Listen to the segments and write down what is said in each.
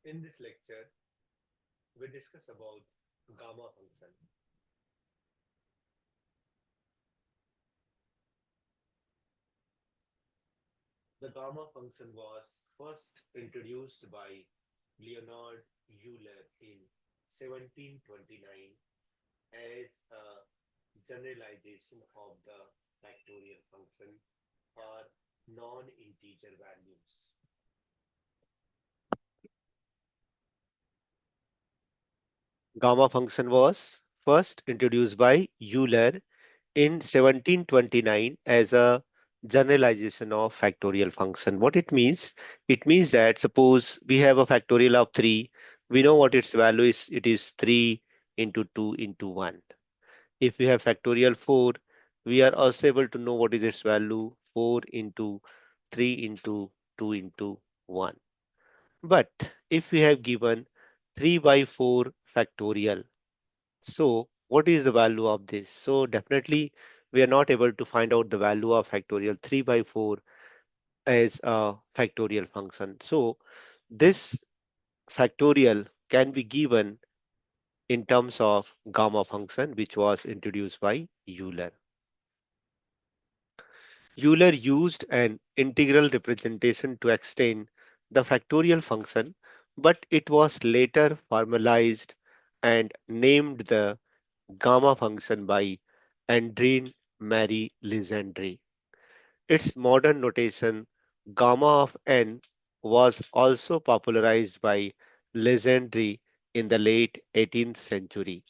In this lecture, we discuss about gamma function. The gamma function was first introduced by Leonard Euler in 1729 as a generalization of the factorial function for non-integer values. Gamma function was first introduced by Euler in 1729 as a generalization of factorial function. What it means? It means that suppose we have a factorial of 3, we know what its value is. It is 3 into 2 into 1. If we have factorial 4, we are also able to know what is its value, 4 into 3 into 2 into 1. But if we have given 3 by 4 factorial, so what is the value of this? So definitely we are not able to find out the value of factorial 3 by 4 as a factorial function. So this factorial can be given in terms of gamma function, which was introduced by Euler. Euler used an integral representation to extend the factorial function, but it was later formalized and named the gamma function by Andrine Marie Legendre. Its modern notation, gamma of n, was also popularized by Legendre in the late 18th century.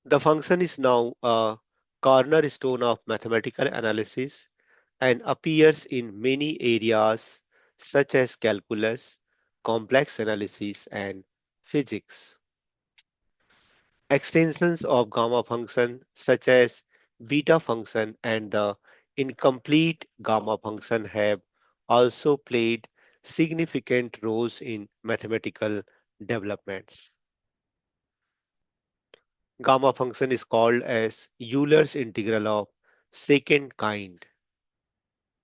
The function is now a cornerstone of mathematical analysis and appears in many areas such as calculus, complex analysis, and physics. Extensions of gamma function such as beta function and the incomplete gamma function have also played significant roles in mathematical developments. Gamma function is called as Euler's integral of second kind.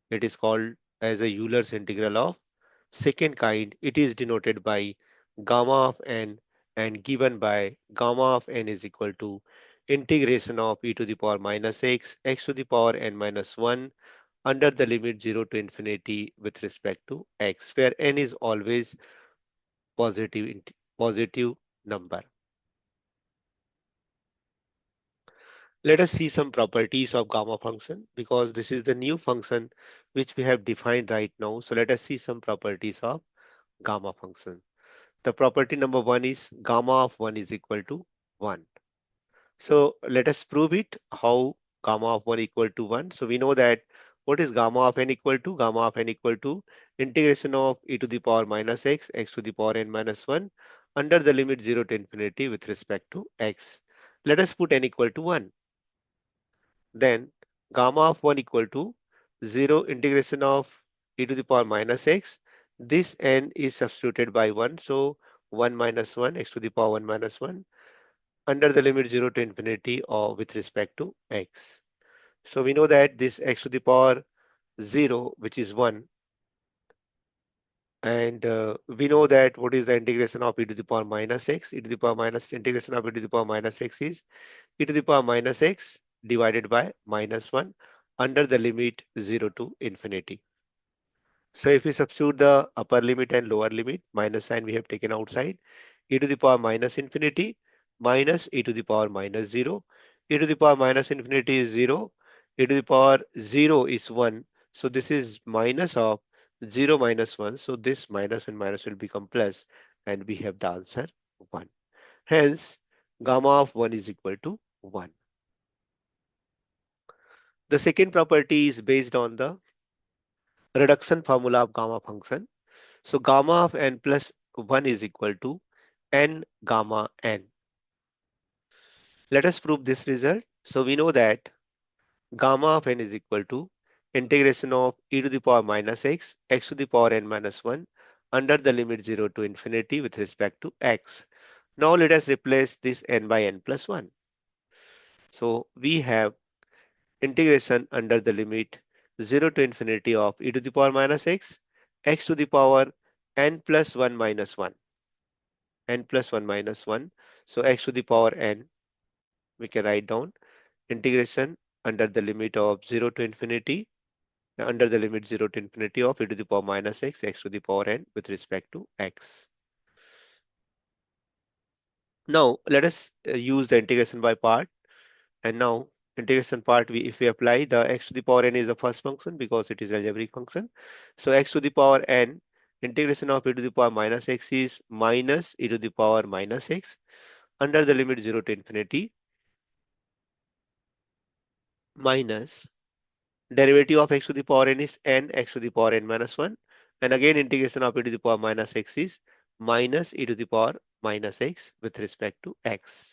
It is called as a Euler's integral of second kind. It is denoted by gamma of n and given by gamma of n is equal to integration of e to the power minus x to the power n minus 1 under the limit 0 to infinity with respect to x, where n is always positive number. Let us see some properties of gamma function because this is the new function which we have defined right now. So let us see some properties of gamma function. The property number 1 is gamma of 1 is equal to 1. So let us prove it how gamma of 1 equal to 1. So we know that what is gamma of n equal to? Gamma of n equal to integration of e to the power minus x to the power n minus 1 under the limit 0 to infinity with respect to x. Let us put n equal to 1. Then gamma of 1 equal to 0 integration of e to the power minus x. This n is substituted by 1. So 1 minus 1 x to the power 1 minus 1 under the limit 0 to infinity or with respect to x. So we know that this x to the power 0, which is 1, and we know that what is the integration of e to the power minus x. E to the power minus integration of e to the power minus x is e to the power minus x divided by minus 1 under the limit 0 to infinity. So if we substitute the upper limit and lower limit, minus sign we have taken outside, e to the power minus infinity minus e to the power minus 0. E to the power minus infinity is 0. E to the power 0 is 1. So this is minus of 0 minus 1. So this minus and minus will become plus and we have the answer 1. Hence, gamma of 1 is equal to 1. The second property is based on the reduction formula of gamma function. So gamma of n plus 1 is equal to n gamma n. Let us prove this result. So we know that gamma of n is equal to integration of e to the power minus x to the power n minus 1 under the limit 0 to infinity with respect to x. Now let us replace this n by n plus 1. So we have integration under the limit 0 to infinity of e to the power minus x x to the power n plus 1 minus 1, n plus 1 minus 1. So x to the power n, we can write down integration under the limit of 0 to infinity, under the limit 0 to infinity of e to the power minus x, x to the power n with respect to x. Now let us use the integration by part. And now integration part, if we apply, the x to the power n is the first function because it is algebraic function. So x to the power n, integration of e to the power minus x is minus e to the power minus x under the limit 0 to infinity minus derivative of x to the power n is n x to the power n minus 1, and again integration of e to the power minus x is minus e to the power minus x with respect to x.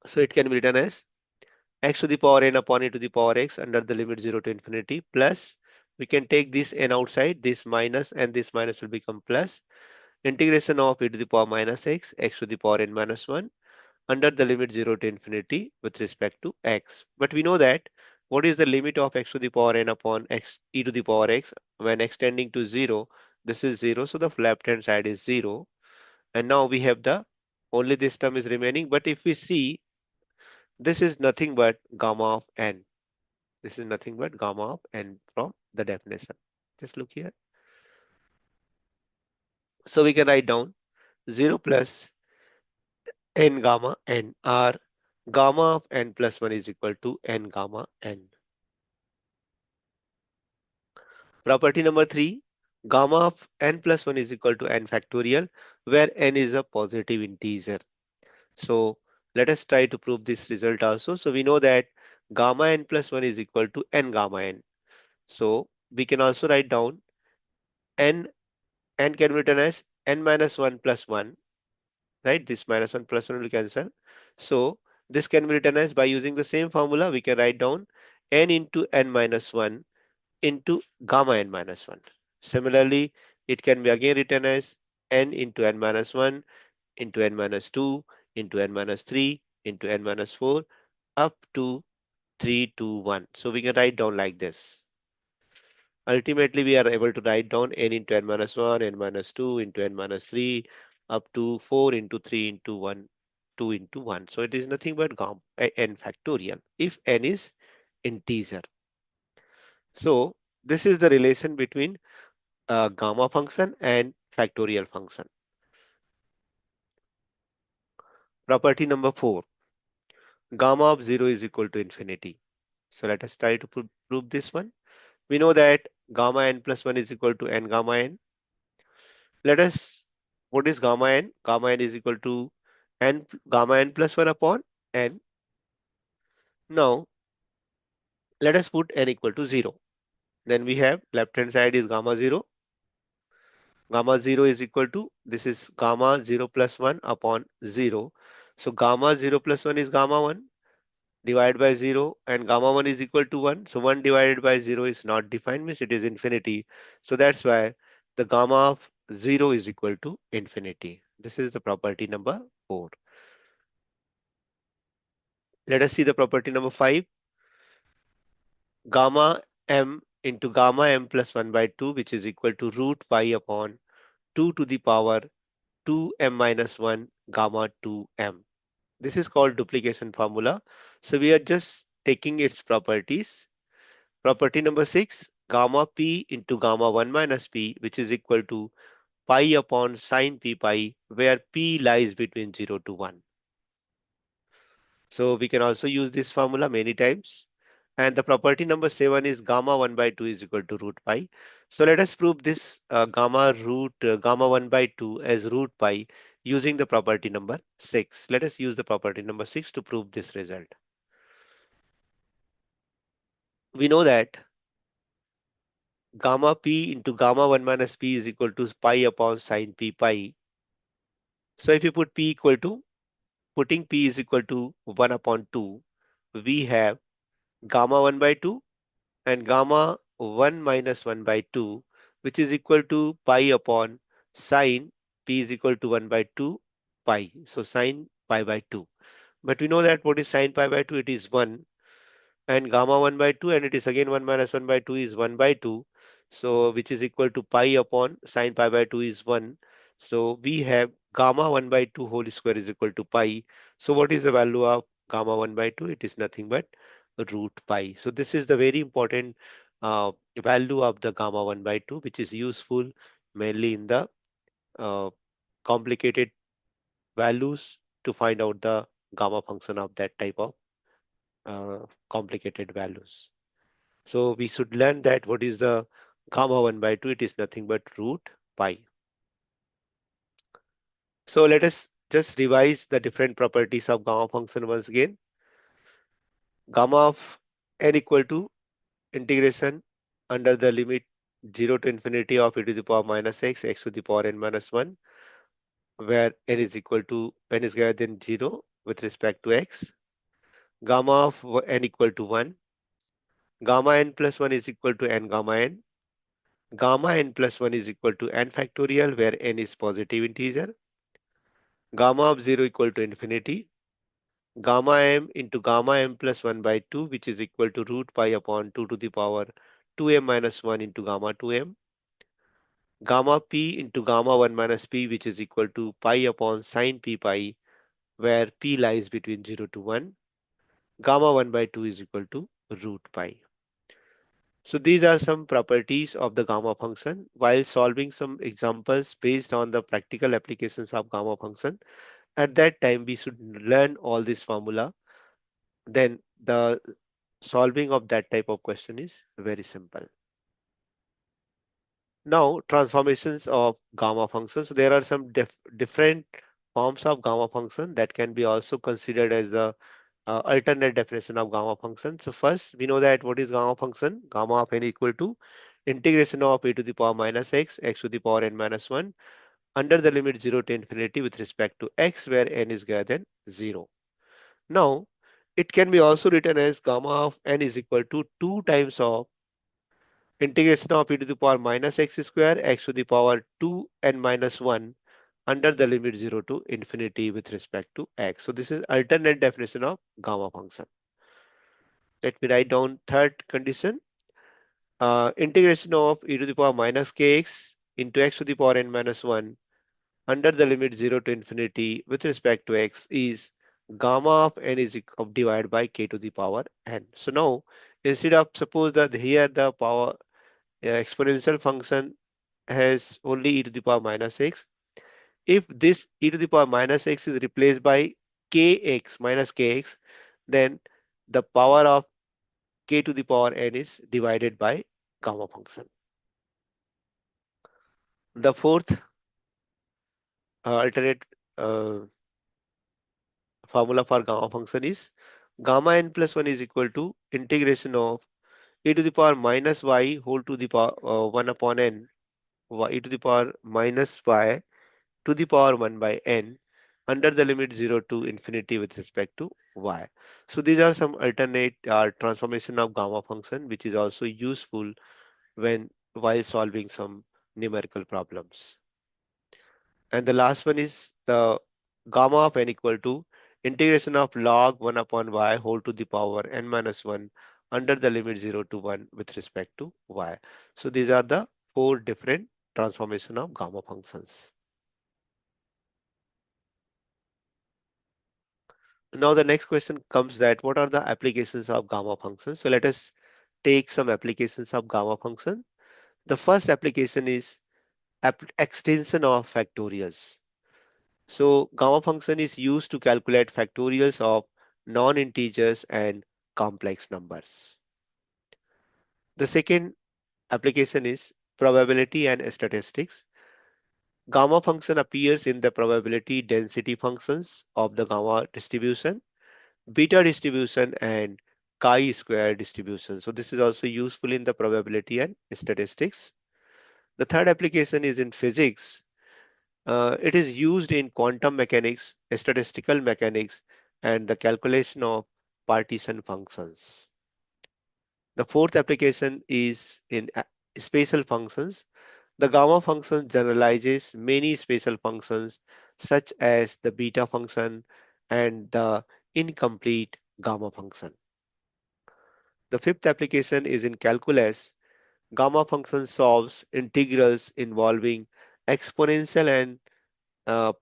So it can be written as x to the power n upon e to the power x under the limit 0 to infinity plus, we can take this n outside, this minus and this minus will become plus, integration of e to the power minus x, x to the power n minus 1 under the limit 0 to infinity with respect to x. But we know that what is the limit of x to the power n upon x e to the power x when x tending to 0? This is 0, so the left hand side is 0. And now we have the only this term is remaining. But if we see, this is nothing but gamma of n. This is nothing but gamma of n from the definition. Just look here. So we can write down 0 plus n gamma n, or gamma of n plus 1 is equal to n gamma n. Property number 3, gamma of n plus 1 is equal to n factorial, where n is a positive integer. So let us try to prove this result also. So we know that gamma n plus 1 is equal to n gamma n. So we can also write down n, n can be written as n minus 1 plus 1, right? This minus 1 plus 1 will cancel. So this can be written as, by using the same formula, we can write down n into n minus 1 into gamma n minus 1. Similarly, it can be again written as n into n minus 1 into n minus 2 into n minus 3 into n minus 4 up to 3 to 1. So we can write down like this. Ultimately, we are able to write down n into n minus 1, n minus 2 into n minus 3 up to 4 into 3 into 1, 2 into 1. So it is nothing but n factorial if n is integer. So this is the relation between gamma function and factorial function. Property number 4, gamma of 0 is equal to infinity. So let us try to prove this one. We know that gamma n plus 1 is equal to n gamma n. Let us, what is gamma n? Gamma n is equal to n gamma n plus 1 upon n. Now let us put n equal to 0. Then we have left hand side is gamma 0. Gamma 0 is equal to, this is gamma 0 plus 1 upon 0. So gamma 0 plus 1 is gamma 1 divided by 0, and gamma 1 is equal to 1. So 1 divided by 0 is not defined, means it is infinity. So that's why the gamma of 0 is equal to infinity. This is the property number 4. Let us see the property number 5. Gamma m into gamma m plus 1 by 2, which is equal to root pi upon 2 to the power 2m minus 1 gamma 2m. This is called duplication formula. So we are just taking its properties. Property number 6, gamma p into gamma 1 minus p, which is equal to pi upon sine p pi, where p lies between 0 to 1. So we can also use this formula many times. And the property number 7 is gamma 1 by 2 is equal to root pi. So let us prove this gamma 1 by 2 as root pi using the property number 6. Let us use the property number 6 to prove this result. We know that gamma p into gamma 1 minus p is equal to pi upon sine p pi. So if you put p equal to, putting p is equal to 1 upon 2, we have gamma 1 by 2 and gamma 1 minus 1 by 2, which is equal to pi upon sine p is equal to 1 by 2 pi. So sine pi by 2. But we know that what is sine pi by 2? It is 1. and gamma 1 by 2, and it is again 1 minus 1 by 2 is 1 by 2. So which is equal to pi upon sine pi by 2 is 1. So we have gamma 1 by 2 whole square is equal to pi. So what is the value of gamma 1 by 2? It is nothing but root pi. So this is the very important value of the gamma 1 by 2, which is useful mainly in the uh, complicated values to find out the gamma function of that type of complicated values. So we should learn that what is the gamma 1 by 2? It is nothing but root pi. So let us just revise the different properties of gamma function once again. Gamma of n equal to integration under the limit 0 to infinity of e to the power minus x, x to the power n minus 1, where n is equal to n is greater than 0 with respect to x. Gamma of n equal to 1. Gamma n plus 1 is equal to n gamma n. Gamma n plus 1 is equal to n factorial, where n is positive integer. Gamma of 0 equal to infinity. Gamma m into gamma m plus 1 by 2, which is equal to root pi upon 2 to the power 2m minus 1 into gamma 2m. Gamma p into gamma 1 minus p, which is equal to pi upon sine p pi, where p lies between 0 to 1. Gamma 1 by 2 is equal to root pi. So these are some properties of the gamma function. While solving some examples based on the practical applications of gamma function, at that time we should learn all this formula. Then the solving of that type of question is very simple. Now transformations of gamma functions. So there are some different forms of gamma function that can be also considered as the alternate definition of gamma function. So first we know that what is gamma function? Gamma of n equal to integration of e to the power minus x, x to the power n minus 1 under the limit 0 to infinity with respect to x, where n is greater than 0. Now it can be also written as gamma of n is equal to 2 times of integration of e to the power minus x square, x to the power 2n minus 1 under the limit 0 to infinity with respect to x. So this is alternate definition of gamma function. Let me write down third condition. Integration of e to the power minus kx into x to the power n minus 1 under the limit 0 to infinity with respect to x is gamma of n is divided by k to the power n. So now instead of suppose that here the power exponential function has only e to the power minus x. If this e to the power minus x is replaced by kx minus kx, then the power of k to the power n is divided by gamma function. The fourth alternate uh, formula for gamma function is gamma n plus 1 is equal to integration of e to the power minus y whole to the power 1 upon n e to the power minus y to the power 1 by n under the limit 0 to infinity with respect to y. So these are some alternate transformation of gamma function, which is also useful when while solving some numerical problems. And the last one is the gamma of n equal to integration of log 1 upon y whole to the power n minus 1 under the limit 0 to 1 with respect to y. So these are the four different transformation of gamma functions. Now the next question comes that what are the applications of gamma functions? So let us take some applications of gamma function. The first application is extension of factorials. So gamma function is used to calculate factorials of non-integers and complex numbers. The second application is probability and statistics. Gamma function appears in the probability density functions of the gamma distribution, beta distribution, and chi-square distribution. So this is also useful in the probability and statistics. The third application is in physics. It is used in quantum mechanics, statistical mechanics, and the calculation of partition functions. The fourth application is in spatial functions. The gamma function generalizes many spatial functions such as the beta function and the incomplete gamma function. The fifth application is in calculus. Gamma function solves integrals involving exponential and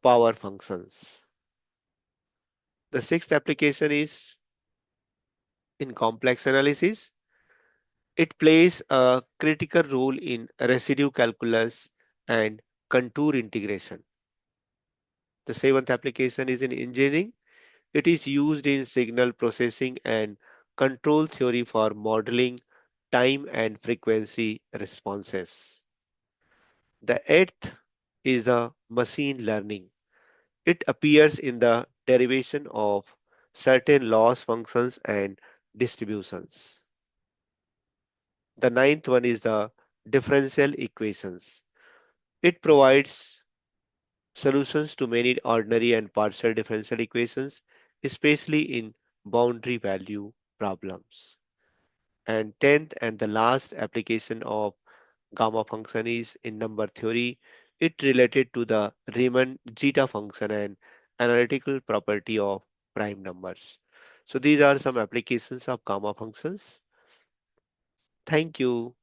power functions. The sixth application is in complex analysis. It plays a critical role in residue calculus and contour integration. The seventh application is in engineering. It is used in signal processing and control theory for modeling time and frequency responses. The eighth is the machine learning. It appears in the derivation of certain loss functions and distributions. The ninth one is the differential equations. It provides solutions to many ordinary and partial differential equations, especially in boundary value problems. And tenth and the last application of gamma function is in number theory. It related to the Riemann zeta function and analytical property of prime numbers. So these are some applications of gamma functions. Thank you.